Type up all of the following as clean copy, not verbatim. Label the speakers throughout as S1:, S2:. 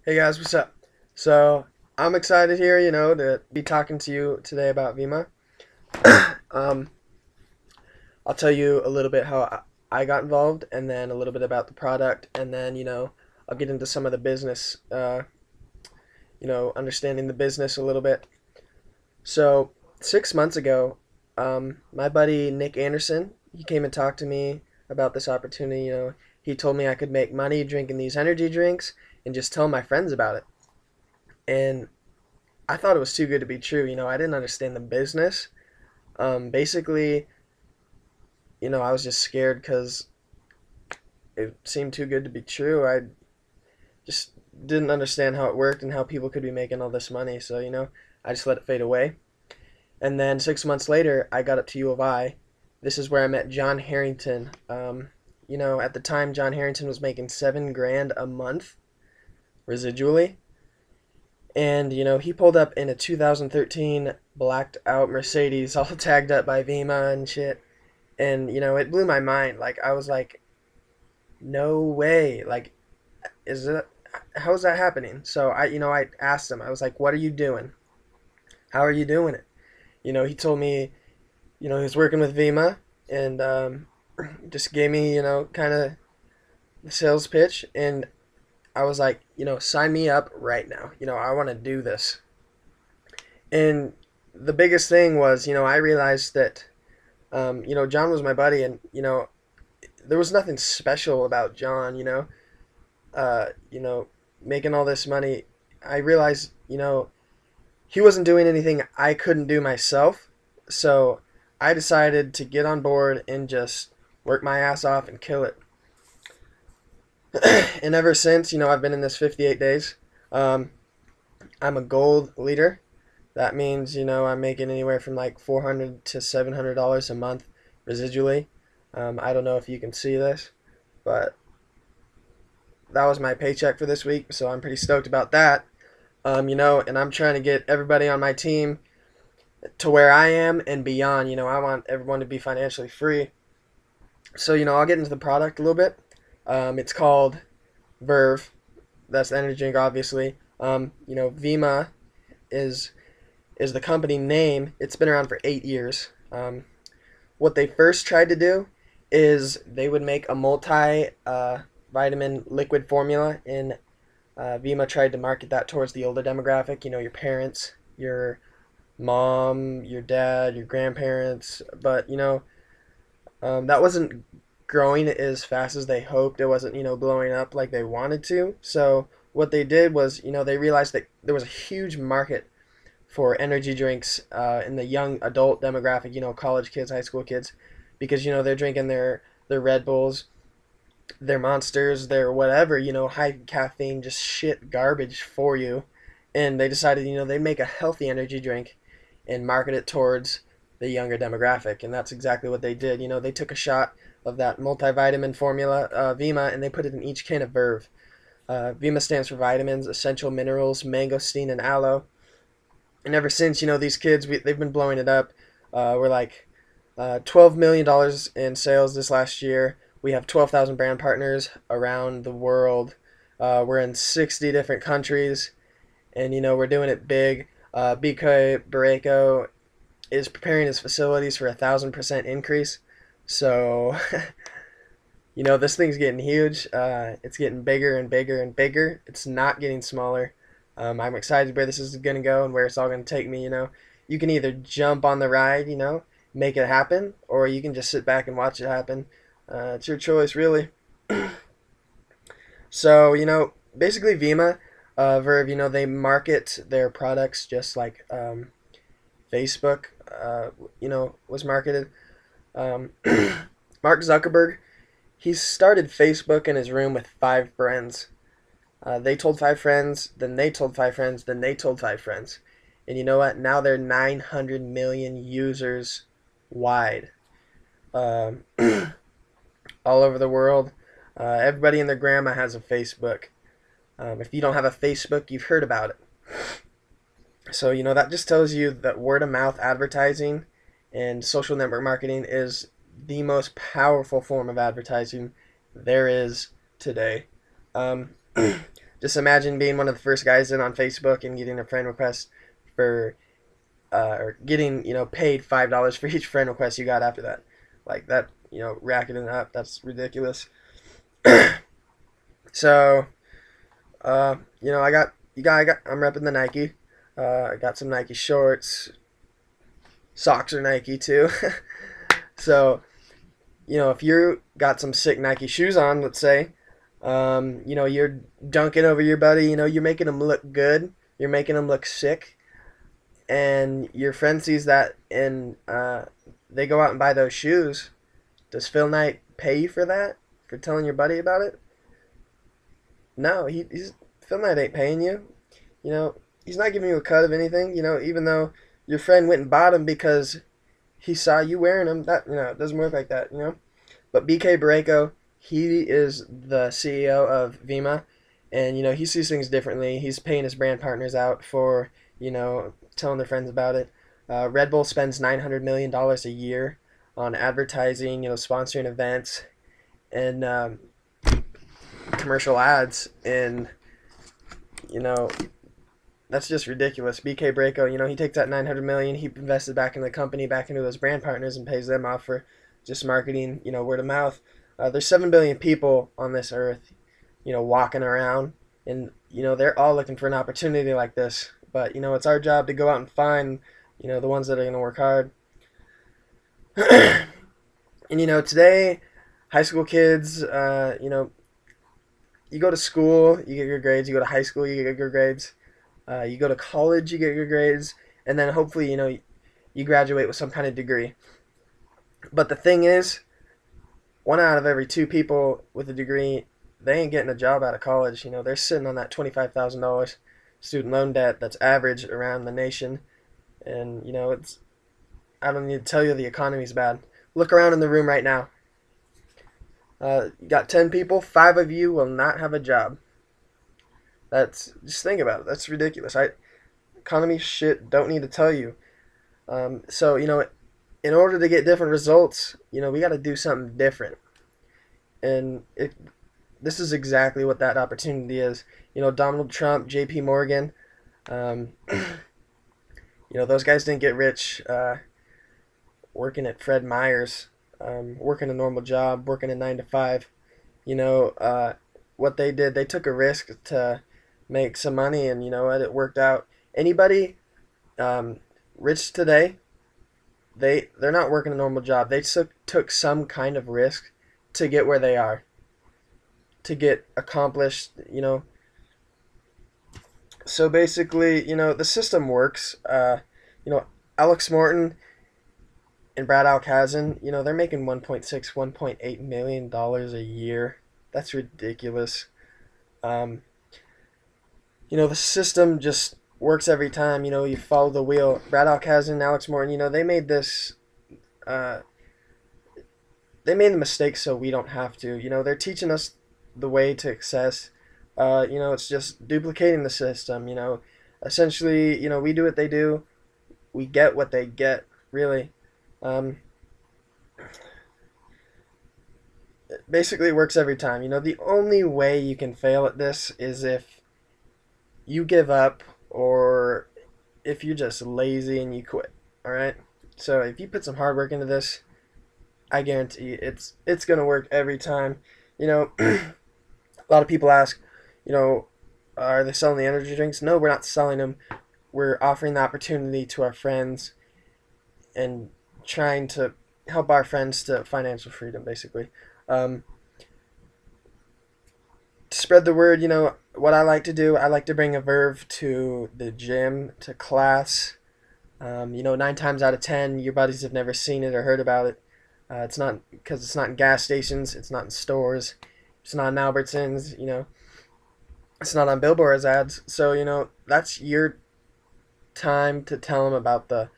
S1: Hey guys, what's up? So I'm excited here, to be talking to you today about vemma. um, I'll tell you a little bit how I got involved, and then a little bit about the product, and then I'll get into some of the business, understanding the business a little bit. So 6 months ago, my buddy Nick Anderson, he came and talked to me about this opportunity. He told me I could make money drinking these energy drinks and just tell my friends about it. And I thought it was too good to be true. I didn't understand the business. Basically, I was just scared because it seemed too good to be true. I just didn't understand how it worked and how people could be making all this money. So, I just let it fade away. And then 6 months later, I got up to U of I. This is where I met John Harrington. At the time, John Harrington was making 7 grand a month residually. And, he pulled up in a 2013 blacked out Mercedes, all tagged up by vemma and shit. And, it blew my mind. Like, I was like, no way. Like, is it, how is that happening? So I asked him, I was like, what are you doing? How are you doing it? He told me, he was working with vemma and just gave me, kind of the sales pitch. And I was like, sign me up right now. I want to do this. And the biggest thing was, I realized that, John was my buddy, and there was nothing special about John. Uh, you know, making all this money. I realized, he wasn't doing anything I couldn't do myself. So I decided to get on board and just work my ass off and kill it. And ever since, I've been in this 58 days. Um, I'm a gold leader. That means, I'm making anywhere from like $400 to $700 a month residually. I don't know if you can see this, but that was my paycheck for this week, so I'm pretty stoked about that. And I'm trying to get everybody on my team to where I am and beyond. I want everyone to be financially free. So, I'll get into the product a little bit. It's called Verve. That's the energy drink, obviously. vemma is the company name. It's been around for 8 years. What they first tried to do is they would make a multi vitamin liquid formula, and vemma tried to market that towards the older demographic. Your parents, your mom, your dad, your grandparents. But that wasn't growing as fast as they hoped. It wasn't blowing up like they wanted to. So what they did was they realized that there was a huge market for energy drinks in the young adult demographic, college kids, high school kids, because they're drinking their Red Bulls, their Monsters, their whatever, high caffeine, just shit garbage for you. And they decided, they'd make a healthy energy drink and market it towards the younger demographic. And that's exactly what they did. They took a shot of that multivitamin formula, vemma, and they put it in each can of verve. vemma stands for vitamins, essential minerals, mangosteen, and aloe. And ever since, these kids, they've been blowing it up. We're like $12 million in sales this last year. We have 12,000 brand partners around the world. We're in 60 different countries, and we're doing it big. BK Barreco is preparing his facilities for 1,000% increase. So, this thing's getting huge. It's getting bigger and bigger and bigger. It's not getting smaller. I'm excited where this is going to go and where it's all going to take me. You can either jump on the ride, make it happen, or you can just sit back and watch it happen. It's your choice, really. So, basically vemma, Verve, they market their products just like Facebook, was marketed. Um, Mark Zuckerberg, he started Facebook in his room with 5 friends. They told 5 friends, then they told 5 friends, then they told 5 friends. And you know what? Now they're 900 million users wide, um, all over the world. Everybody and their grandma has a Facebook. If you don't have a Facebook, you've heard about it. So, that just tells you that word of mouth advertising and social network marketing is the most powerful form of advertising there is today. Just imagine being one of the first guys in on Facebook and getting a friend request for or getting paid $5 for each friend request you got after that. Like that, racketing up. That's ridiculous. So, I'm repping the Nike. I got some Nike shorts. Socks are Nike too. So, if you got some sick Nike shoes on, let's say, you're dunking over your buddy, you're making him look good, you're making him look sick, and your friend sees that and they go out and buy those shoes. Does Phil Knight pay you for that? For telling your buddy about it? No, he's Phil Knight ain't paying you. You know, he's not giving you a cut of anything. Even though your friend went and bought them because he saw you wearing them. That it doesn't work like that. But BK Barreco, he is the CEO of Vemma, and he sees things differently. He's paying his brand partners out for telling their friends about it. Red Bull spends $900 million a year on advertising, sponsoring events, and commercial ads, and you know that's just ridiculous. BK Braco, he takes that 900 million, he invested back in the company, back into those brand partners, and pays them off for just marketing, word of mouth. There's 7 billion people on this earth, walking around, and they're all looking for an opportunity like this. But it's our job to go out and find, the ones that are going to work hard. And today, high school kids, you go to school, you get your grades. You go to high school, you get your grades. You go to college, you get your grades, and then hopefully, you graduate with some kind of degree. But the thing is, 1 out of every 2 people with a degree, they ain't getting a job out of college. They're sitting on that $25,000 student loan debt that's average around the nation. And, I don't need to tell you the economy's bad. Look around in the room right now. You got 10 people, 5 of you will not have a job. Just think about it. That's ridiculous. Economy shit, don't need to tell you. So, in order to get different results, we got to do something different. And this is exactly what that opportunity is. Donald Trump, J.P. Morgan, those guys didn't get rich working at Fred Meyer's, working a normal job, working a 9 to 5. What they did, they took a risk to make some money, and what, it worked out. Anybody rich today, they're not working a normal job. They took some kind of risk to get where they are, to get accomplished. So basically, the system works. Alex Morton and Brad Alcazan, they're making $1.6, $1.8 million a year. That's ridiculous. The system just works every time. You follow the wheel. Brad Alcazan and Alex Morton, they made this. They made the mistake so we don't have to. They're teaching us the way to success. It's just duplicating the system. Essentially, we do what they do. We get what they get, really. Basically, it works every time. The only way you can fail at this is if you give up, or if you're just lazy and you quit. All right. So if you put some hard work into this, I guarantee you it's gonna work every time. A lot of people ask, are they selling the energy drinks? No, we're not selling them. We're offering the opportunity to our friends and trying to help our friends to financial freedom, basically. To spread the word, what I like to do, I like to bring a verve to the gym, to class. 9 times out of 10, your buddies have never seen it or heard about it. It's not because it's not in gas stations, it's not in stores, it's not in Albertsons, it's not on billboards ads. So, that's your time to tell them about the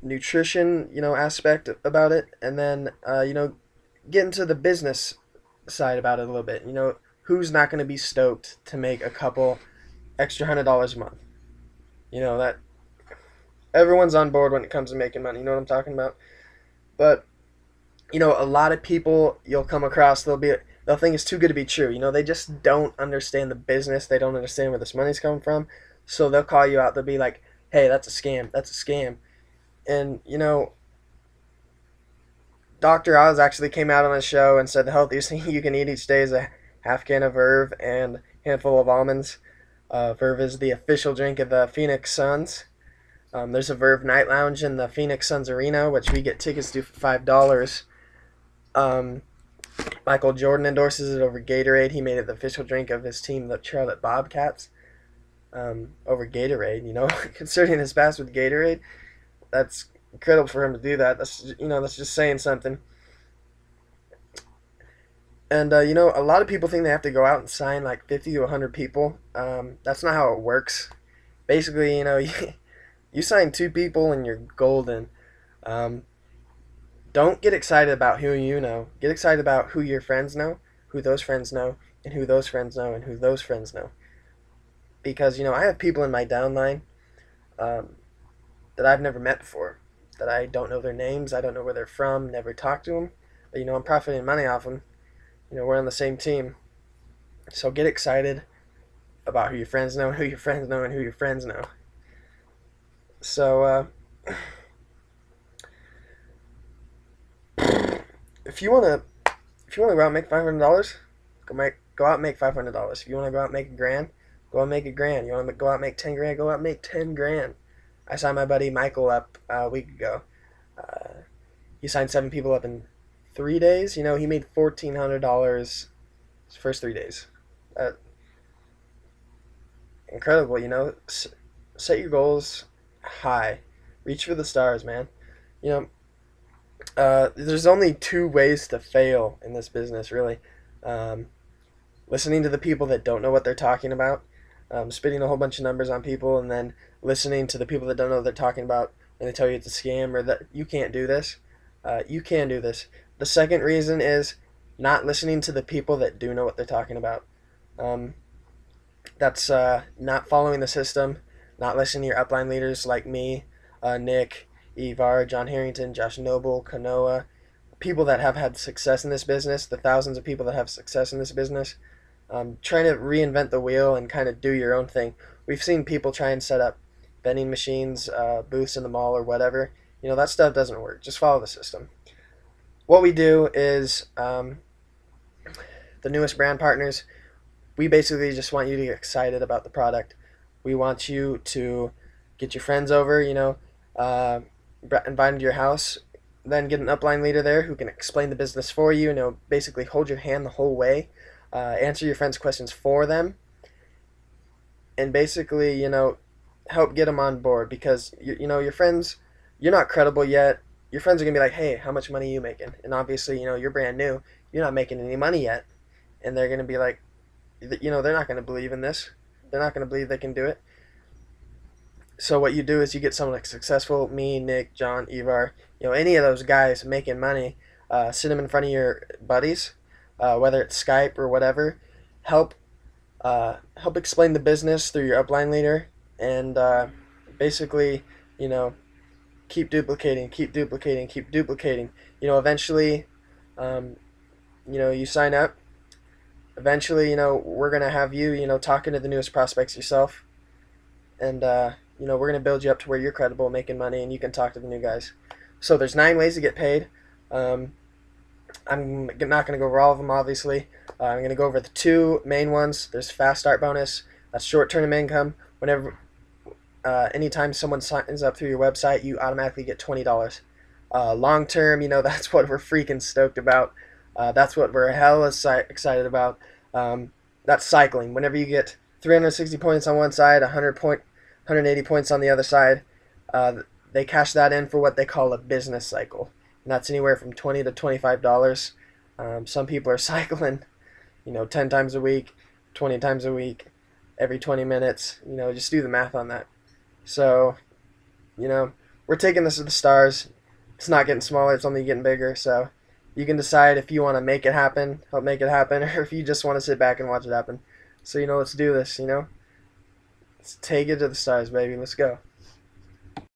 S1: nutrition, aspect about it, and then, get into the business side about it a little bit. Who's not going to be stoked to make a couple extra $100 a month? That everyone's on board when it comes to making money. You know what I'm talking about? But a lot of people you'll come across, they'll be they'll think it's too good to be true. They just don't understand the business. They don't understand where this money's coming from. So they'll call you out. They'll be like, "Hey, that's a scam. That's a scam." And Dr. Oz actually came out on a show and said the healthiest thing you can eat each day is a half can of verve and a handful of almonds. Verve is the official drink of the Phoenix Suns. There's a Verve Night Lounge in the Phoenix Suns Arena, which we get tickets to for $5. Um, Michael Jordan endorses it over Gatorade. He made it the official drink of his team, the Charlotte Bobcats, over Gatorade. Considering his past with Gatorade, that's incredible for him to do that. That's just saying something. And a lot of people think they have to go out and sign like 50 to 100 people. That's not how it works. Basically, you sign 2 people and you're golden. Um, don't get excited about who you know. Get excited about who your friends know, who those friends know, and who those friends know, and who those friends know. Because I have people in my downline um, that I've never met before, that I don't know their names, I don't know where they're from, never talked to them, but I'm profiting money off them. We're on the same team, so get excited about who your friends know, who your friends know, and who your friends know. So if you wanna go out and make $500, go out and make $500. If you wanna go out and make $1,000, go out and make $1,000. You wanna go out and make 10 grand, go out and make 10 grand. I signed my buddy Michael up a week ago. He signed 7 people up in 3 days. He made $1,400 his first 3 days. Uh, Incredible. Set your goals high, reach for the stars, man. You know, there's only 2 ways to fail in this business, really. Um, Listening to the people that don't know what they're talking about, spitting a whole bunch of numbers on people, and then listening to the people that don't know what they're talking about when they tell you it's a scam or that you can't do this. You can do this. The second reason is not listening to the people that do know what they're talking about. Um, that's not following the system, not listening to your upline leaders like me, Nick, Evar, John Harrington, Josh Noble, Kanoa, people that have had success in this business, the thousands of people that have success in this business. Trying to reinvent the wheel and kind of do your own thing. We've seen people try and set up vending machines, booths in the mall or whatever. That stuff doesn't work. Just follow the system. What we do is the newest brand partners, we basically just want you to get excited about the product. We want you to get your friends over, invite them to your house, then get an upline leader there who can explain the business for you, basically hold your hand the whole way, answer your friends' questions for them, and basically, help get them on board because, your friends, you're not credible yet. Your friends are going to be like, hey, how much money are you making? And obviously, you're brand new. You're not making any money yet. And they're going to be like, they're not going to believe in this. They're not going to believe they can do it. So what you do is you get someone like successful, me, Nick, John, Evar, any of those guys making money, sit them in front of your buddies, whether it's Skype or whatever, help explain the business through your upline leader, and basically, keep duplicating, keep duplicating, keep duplicating. Eventually, you sign up. Eventually, we're gonna have you, talking to the newest prospects yourself, and we're gonna build you up to where you're credible, making money, and you can talk to the new guys. So there's 9 ways to get paid. I'm not going to go over all of them, obviously. I'm going to go over the 2 main ones. There's fast start bonus. That's short-term income. Anytime someone signs up through your website, you automatically get $20. Long-term, that's what we're freaking stoked about. That's what we're hella excited about. That's cycling. Whenever you get 360 points on one side, 180 points on the other side, they cash that in for what they call a business cycle. And that's anywhere from $20 to $25. Some people are cycling, 10 times a week, 20 times a week, every 20 minutes. Just do the math on that. So, we're taking this to the stars. It's not getting smaller, it's only getting bigger. So, you can decide if you want to make it happen, help make it happen, or if you just want to sit back and watch it happen. So, let's do this, Let's take it to the stars, baby. Let's go.